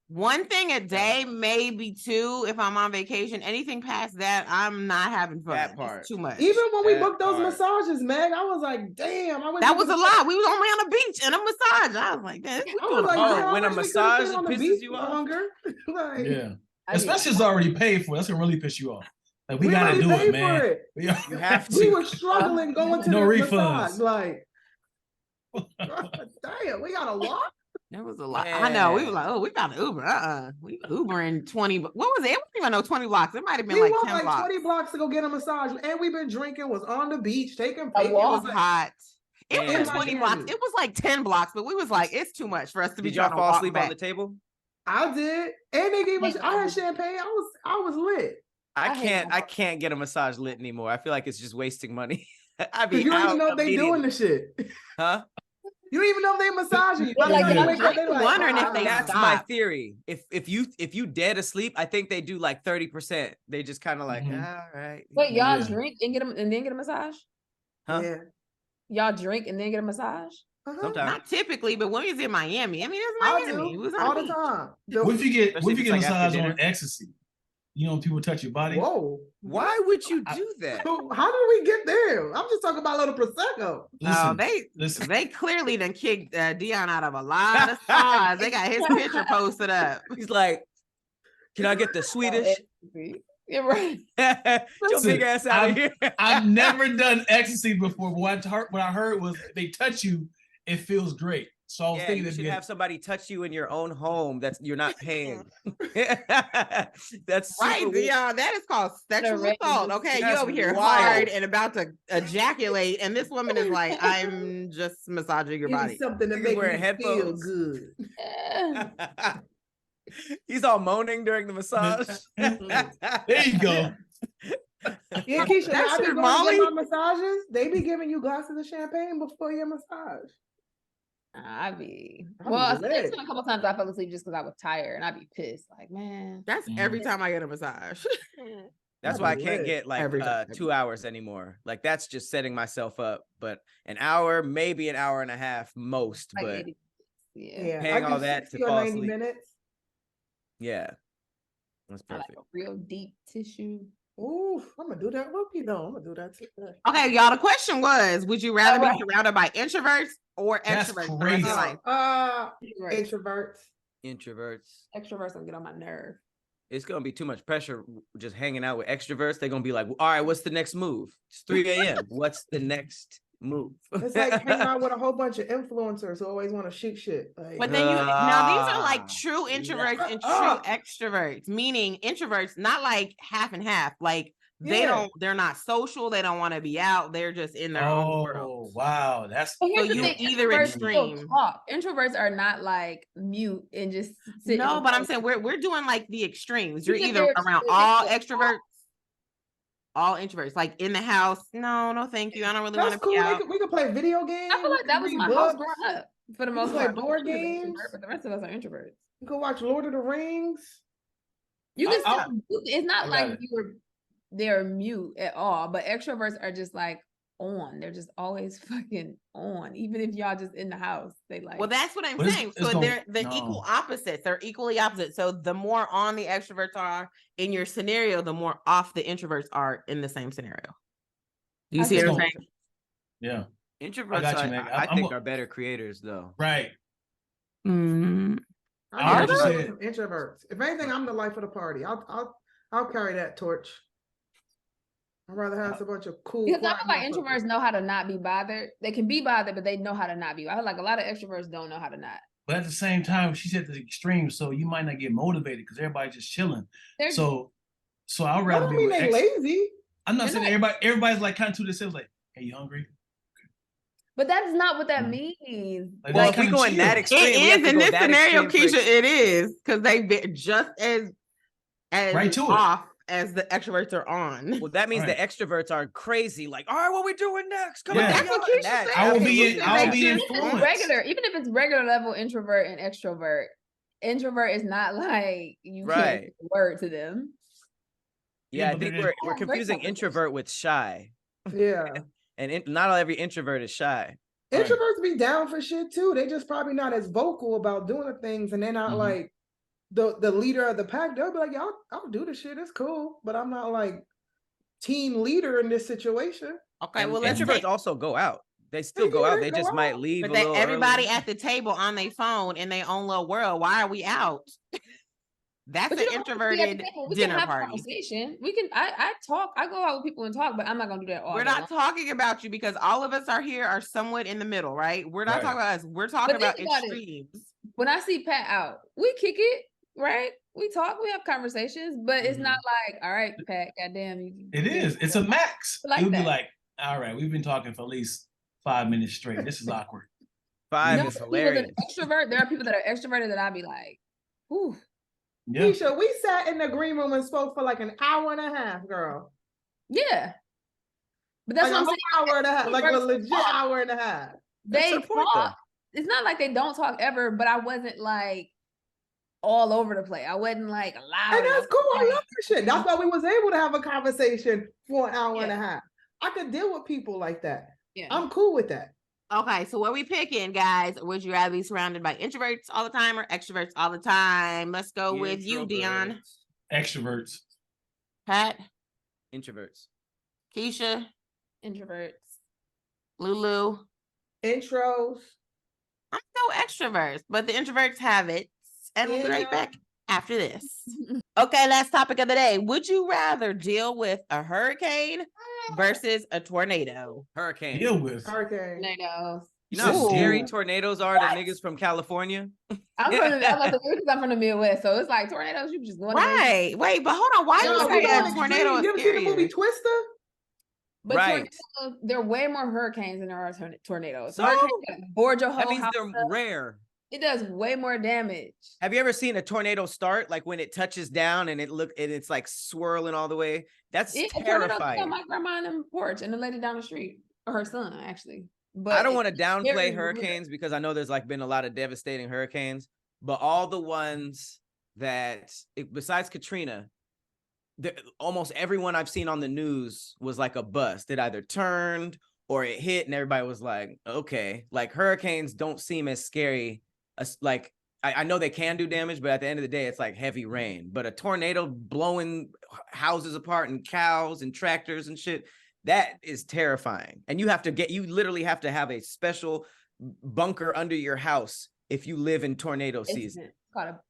one thing a day, maybe two, if I'm on vacation. Anything past that, I'm not having fun. That part. It's too much. Even when we booked those massages, Meg, I was like, damn. That was a lot. We was only on the beach and a massage. I was like, when a massage pisses you off. Like, yeah. Especially it's already paid for. That's gonna really piss you off. Like we gotta do it, man. You have to. We were struggling going to the massage. Like, damn, we gotta walk. That was a lot. Yeah. I know. We were like, oh, we got an Uber. We Ubering 20. What was it? It wasn't even no 20 blocks. It might have been like 10 blocks. 20 blocks to go get a massage. And we've been drinking, was on the beach, taking pictures. It was hot. It was 20 blocks. It was like 10 blocks, but we was like, it's too much for us to be trying to fall asleep on the table? I did. And they gave us, I had champagne. I was lit. I can't get a massage lit anymore. I feel like it's just wasting money. You don't even know if they doing the shit. Huh? You don't even know if they massaging you. I'm wondering if they That's my theory. If you dead asleep, I think they do like 30%. They just kind of like, all right. Wait, y'all drink and then get a massage? Huh? Yeah. Y'all drink and then get a massage? Sometimes. Not typically, but when we was in Miami, I mean, it's Miami. It was all the time. What if you get a massage on ecstasy? You know, when people touch your body. Whoa! Why would you do that? How did we get there? I'm just talking about a little prosecco. They clearly done kicked Dion out of a lot of stars. They got his picture posted up. He's like, "Can I get the Swedish?" You're right. Your big ass out of here. I've never done ecstasy before, but what I heard was they touch you, it feels great. So I was thinking you should have somebody touch you in your own home you're not paying. That's right, Dion. That is called sexual assault. Okay, you over here hard and about to ejaculate, and this woman is like, "I'm just massaging your body." Something to make you feel good. He's all moaning during the massage. There you go. Yeah, Keysha, I be going to get my massages. They be giving you glasses of champagne before your massage. Well, there's been a couple times I fell asleep just because I was tired, and I'd be pissed. Like, man, that's every time I get a massage. That's why I can't get like 2 hours anymore. Like that's just setting myself up. But an hour, maybe an hour and a half, most. But paying all that to fall asleep. Minutes. Yeah, that's perfect. I like a real deep tissue. Ooh, I'm gonna do that. I'm gonna do that too. Okay, y'all. The question was: would you rather be surrounded by introverts or extroverts? Introverts. Introverts. Extroverts don't get on my nerve. it's gonna be too much pressure just hanging out with extroverts. They're gonna be like, all right, what's the next move? It's 3 a.m. What's the next move? It's like hanging out with a whole bunch of influencers who always want to shoot shit. Like, But then now these are like true introverts and true extroverts, meaning introverts, not like half and half. Like they're not social. They don't want to be out. They're just in their own world. Oh, wow. That's so you either extreme. Introverts are not like mute and just sit. No, but I'm saying we're doing like the extremes. You're either around all extroverts, all introverts, like in the house. No, thank you. I don't really want to be out. We could play video games. I feel like that was my house growing up for the most part. Board games, but the rest of us are introverts. You could watch Lord of the Rings. You can. It's not like they're mute at all, but extroverts are just like on. They're just always fucking on, even if y'all just in the house. They like. Well, that's what I'm saying. So they're the equal opposites. They're equally opposite. So the more on the extroverts are in your scenario, the more off the introverts are in the same scenario. Do you see what I'm saying? Yeah. Introverts, I think, are better creators, though. Right. I'm introverts. If anything, I'm the life of the party. I'll carry that torch. I'd rather have a bunch of cool. Because I feel like introverts know how to not be bothered. They can be bothered, but they know how to not be. I feel like a lot of extroverts don't know how to not. But at the same time, she's at the extreme, so you might not get motivated because everybody's just chilling. So I'd rather be lazy. I'm not saying everybody's like kind of to themselves, like, hey, you hungry? But that's not what that means. Like, well, if we go in that extreme, it is in this scenario, Keysha. It is because they just as right to off as the extroverts are on. Well, that means the extroverts are crazy. Like, all right, what we doing next? Come on, that's what Keysha said. I'll be influenced. Regular, even if it's regular level introvert and extrovert. Introvert is not like you can't word to them. Yeah, I think we're confusing introvert with shy. Yeah. And not every introvert is shy. Introverts be down for shit too. They just probably not as vocal about doing the things, and they're not like the leader of the pack. They'll be like, "Yeah, I'll do the shit. It's cool," but I'm not like team leader in this situation. Okay, well, introverts also go out. They still go out. They just might leave. But everybody at the table on their phone in their own little world. Why are we out? That's an introverted dinner party. Conversation. We can. I talk. I go out with people and talk, but I'm not gonna do that all. We're not talking about you because all of us are somewhat in the middle, right? We're not talking about us. We're talking about extremes. When I see Pat out, we kick it, right? We talk. We have conversations, but it's not like, all right, Pat. Goddamn, it is. It's a max. Like it would be like, all right, we've been talking for at least 5 minutes straight. This is awkward. 5 is hilarious. Extrovert. There are people that are extroverted that I'd be like, whew. Yeah. Keysha, we sat in the green room and spoke for like an hour and a half, girl. Yeah. But that's like what I'm saying. Hour and a half, like a legit hour and a half. They talk. It's not like they don't talk ever, but I wasn't like all over the place. I wasn't like loud. And that's cool. I love that shit. That's why we was able to have a conversation for an hour and a half. I could deal with people like that. Yeah. I'm cool with that. Okay, so what we picking, guys? Would you rather be surrounded by introverts all the time or extroverts all the time? Let's go with you, Dion. Extroverts. Pat? Introverts. Keysha? Introverts. Lulu? Intros. I'm so extroverts, but the introverts have it. And we'll be right back after this. Okay, last topic of the day. Would you rather deal with a hurricane versus a tornado? Hurricane. Deal with hurricane. Tornadoes. You know how scary tornadoes are to niggas from California? I'm from the Midwest, so it's like tornadoes. You just going right. Wait, but hold on. Why you say a tornado is scary? You ever seen the movie Twister? But tornadoes, there are way more hurricanes than there are tornadoes. So board your whole that means house they're rare. It does way more damage. Have you ever seen a tornado start, like when it touches down and it's like swirling all the way? That's terrifying. My grandma on the porch and the lady down the street, or her son actually. But I don't want to downplay hurricanes because I know there's like been a lot of devastating hurricanes, but all the ones that besides Katrina, almost everyone I've seen on the news was like a bust. It either turned or it hit and everybody was like, okay, like hurricanes don't seem as scary. Like I know they can do damage, but at the end of the day, it's like heavy rain. But a tornado blowing houses apart and cows and tractors and shit, that is terrifying. And you literally have to have a special bunker under your house if you live in tornado season.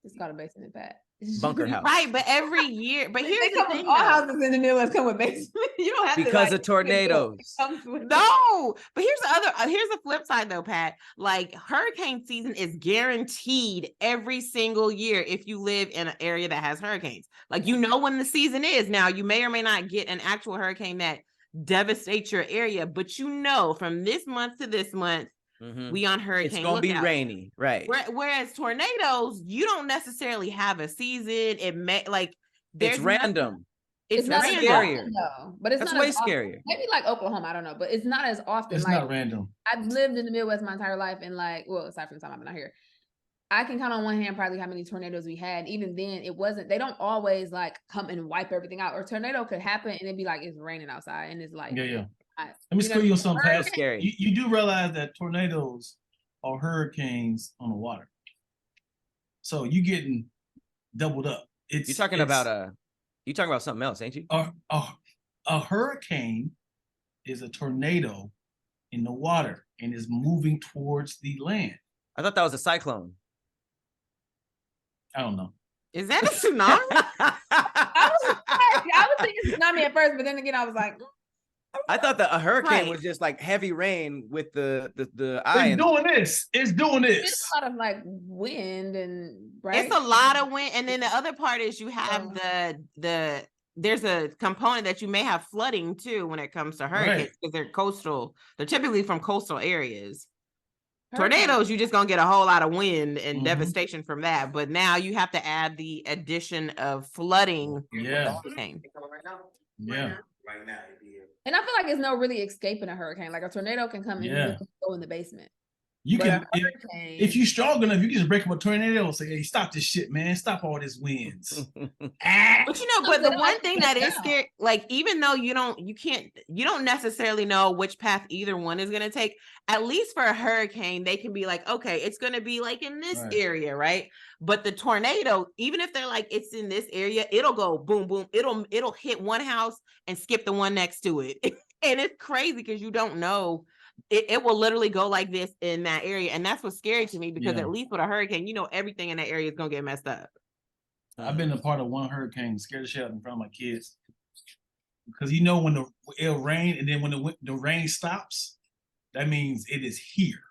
It's called a basement, Pat. bunker house. Right, but every year, but here's They the come thing, with all though. houses in the Midwest come with basement. You don't have to Because like, of tornadoes. No, but here's the flip side though, Pat. Like hurricane season is guaranteed every single year if you live in an area that has hurricanes. Like you know when the season is. Now you may or may not get an actual hurricane that devastates your area, but you know from this month to this month, we on hurricane. It's gonna be rainy, right? Whereas tornadoes, you don't necessarily have a season. It may like it's random. It's not random. scarier though, but it's That's not way as often. scarier. Maybe like Oklahoma, I don't know, but it's not as often. It's like, not random. I've lived in the Midwest my entire life, and like, well, aside from the time I've been out here, I can count on one hand probably how many tornadoes we had. Even then, it wasn't. They don't always like come and wipe everything out. Or tornado could happen and it'd be like it's raining outside, and it's like Yeah. hot. Let me school you on something, Pat. Scary. You do realize that tornadoes are hurricanes on the water, so you getting doubled up. You're talking about something else, ain't you? A hurricane is a tornado in the water and is moving towards the land. I thought that was a cyclone. I don't know. Is that a tsunami? I was thinking tsunami at first, but then again, I was like, I thought that a hurricane Right. was just like heavy rain with the It's doing this. It's doing it's this. a lot of like wind and right. It's a lot of wind, and then the other part is you have there's a component that you may have flooding too when it comes to hurricanes because they're coastal. They're typically from coastal areas. Tornadoes, you just gonna get a whole lot of wind and devastation from that. But now you have to add the addition of flooding. Yeah. Yeah. And I feel like there's no really escaping a hurricane. Like a tornado can come in and go in the basement. You But can a hurricane, if you strong enough, you can just break up a tornado and say, "Hey, stop this shit, man! Stop all this winds." But but the one thing that is scary, like even though you don't necessarily know which path either one is going to take. At least for a hurricane, they can be like, okay, it's going to be like in this area, right? But the tornado, even if they're like it's in this area, it'll go boom, boom. It'll hit one house and skip the one next to it, and it's crazy because you don't know. It will literally go like this in that area. And that's what's scary to me because at least with a hurricane, you know, everything in that area is going to get messed up. I've been a part of one hurricane, scared the shit out in front of my kids. Because you know when it'll rain and then when the rain stops, that means it is here.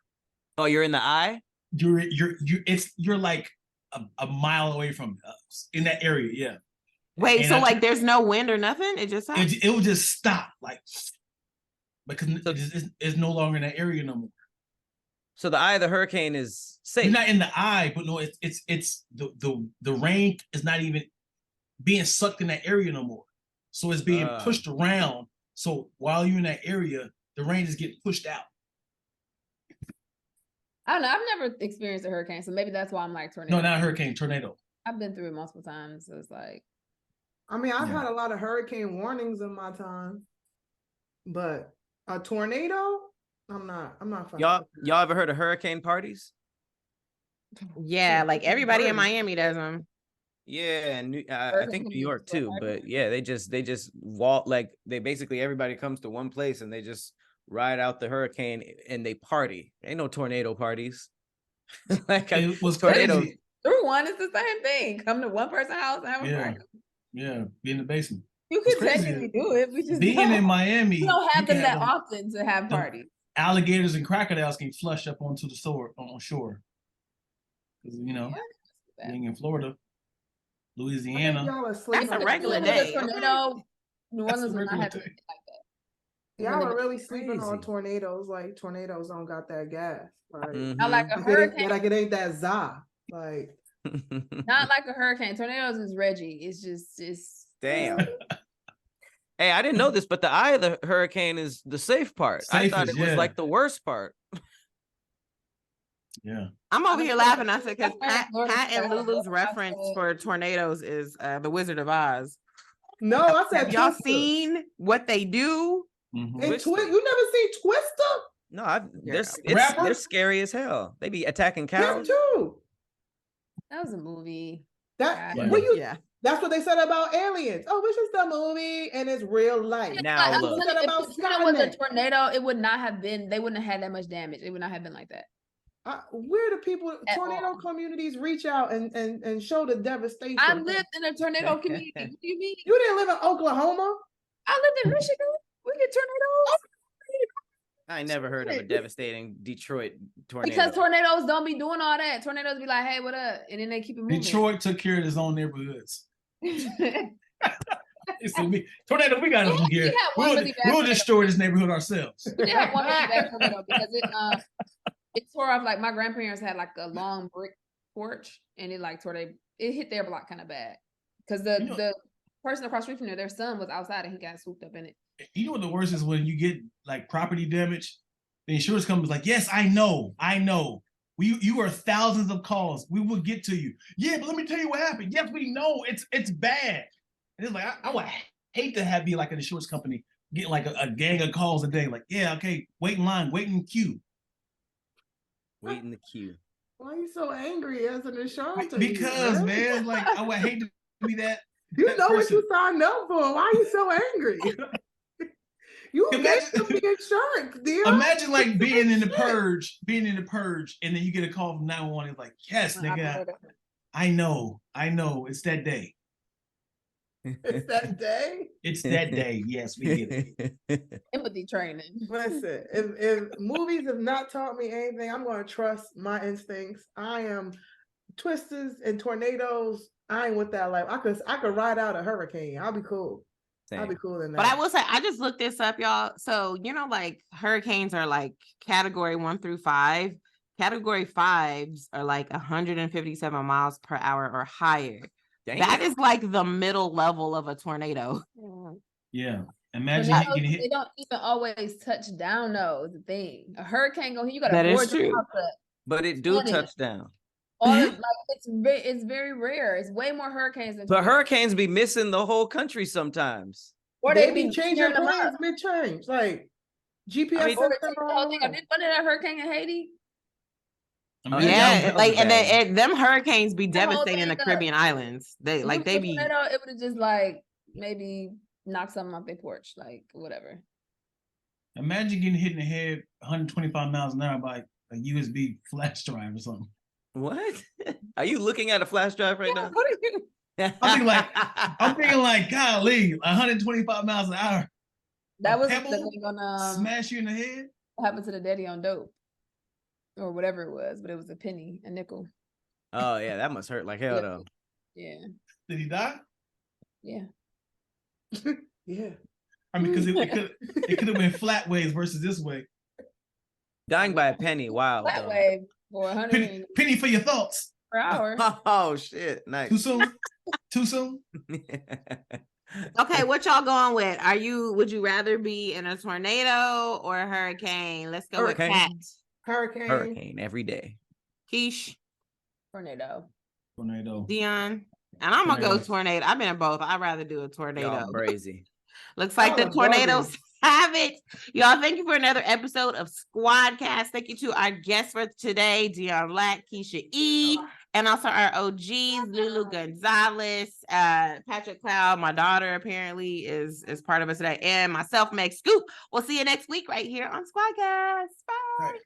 Oh, you're in the eye? You're like a mile away from us in that area, yeah. Wait, and so like there's no wind or nothing? It just stops? It will just stop like because it's no longer in that area no more. So the eye of the hurricane is safe. You're not in the eye, but no, it's the rain is not even being sucked in that area no more. So it's being pushed around. So while you're in that area, the rain is getting pushed out. I don't know. I've never experienced a hurricane, so maybe that's why I'm like tornado. No, not a hurricane, tornado. I've been through it multiple times, so it's like. I mean, I've had a lot of hurricane warnings in my time, but a tornado, I'm not. Y'all ever heard of hurricane parties? Yeah, like everybody in Miami does them. Yeah, and I think New York too. But yeah, they just walk like they basically everybody comes to one place and they just ride out the hurricane and they party. Ain't no tornado parties. Like it was tornado. crazy. Through one, it's the same thing. Come to one person's house and have a party. Yeah, be in the basement. You could technically do it. We just being in Miami. We don't have them that often to have parties. Alligators and crocodiles can flush up onto the shore. Because being in Florida, Louisiana, y'all are sleeping. That's a regular day. Tornado, New Orleans would not have like that. Y'all are really sleeping on tornadoes. Like tornadoes don't got that gas. Like, not like a hurricane. Like it ain't that za. Like not like a hurricane. Tornadoes is Reggie. It's damn. Hey, I didn't know this, but the eye of the hurricane is the safe part. I thought it was like the worst part. Yeah. I'm over here laughing. I said, because Pat and Lulu's reference for tornadoes is The Wizard of Oz. No, I said, have y'all seen what they do? Mm-hmm. You never seen Twister? No, they're scary as hell. They be attacking cows too. That was a movie. That's what they said about aliens. Oh, it's just a movie and it's real life. Now look, if it was a tornado, it would not have been. They wouldn't have had that much damage. It would not have been like that. Where do people, At tornado all. communities reach out and show the devastation? I lived in a tornado community. What do you mean? You didn't live in Oklahoma? I lived in Michigan. We get tornadoes. I never heard of a devastating Detroit tornado. Because tornadoes don't be doing all that. Tornadoes be like, hey, what up? And then they keep it moving. Detroit took care of his own neighborhoods. Tornado, we got them here. We'll destroy this neighborhood ourselves. We did have one really bad tornado because it tore off, like my grandparents had like a long brick porch and it hit their block kind of bad. Because the person across the street from there, their son was outside and he got swooped up in it. You know what the worst is when you get like property damage, the insurance company's like, yes, I know. You are thousands of calls. We will get to you. Yeah, but let me tell you what happened. Yes, we know it's bad. And it's like I would hate to be like an insurance company getting like a gang of calls a day. Like, yeah, okay, wait in line, wait in queue. Wait in the queue. Why are you so angry as an insurance? Because man, like I would hate to be that. You know person. What you signed up for. Why are you so angry? You get the insurance, dear. Imagine like being in the purge, and then you get a call from 911. It's like, yes, nigga, I know, it's that day. It's that day. It's that day. Yes, we get it. Empathy training. Listen, if movies have not taught me anything, I'm going to trust my instincts. I am twisters and tornadoes. I ain't with that life. I could ride out a hurricane. I'll be cool. I'll be cool in that. But I will say, I just looked this up, y'all. So, like hurricanes are like category 1 through 5. Category 5s are like 157 miles per hour or higher. Dang. That is like the middle level of a tornado. Yeah. Imagine they don't even always touch down though, is the thing. A hurricane you gotta board your house up. But it do touch down. It's very rare. It's way more hurricanes than but hurricanes be missing the whole country sometimes. Or they be changing plans mid-change. Like GPS. I did that hurricane in Haiti. Yeah, like and them hurricanes be devastating the Caribbean islands. They be. It would have just like maybe knocked something off their porch, like whatever. Imagine getting hit in the head 125 miles an hour by a USB flash drive or something. What? Are you looking at a flash drive right now? What are you? I'm thinking like, golly, 125 miles an hour. That was the thing on smash you in the head. What happened to the daddy on dope? Or whatever it was, but it was a nickel. Oh yeah, that must hurt like hell though. Yeah. Did he die? Yeah. Yeah. I mean, because it could have been flat waves versus this way. Dying by a penny, wow. Flat wave for 100 penny for your thoughts per hour. Oh shit! Nice. Too soon. Too soon. Okay, what y'all going with? Would you rather be in a tornado or a hurricane? Let's go with Cat. Hurricane every day. Keish. Tornado. Dion. And I'm gonna go tornado. I've been in both. I'd rather do a tornado. Y'all crazy. Looks like the tornadoes have it. Y'all, thank you for another episode of SquADDcast. Thank you to our guests for today, Dion Lack, Keysha E, and also our OGs, Lulu Gonzalez, Patrick Cloud, my daughter apparently is part of us today, and myself, Meg Scoop. We'll see you next week right here on SquADDcast. Bye.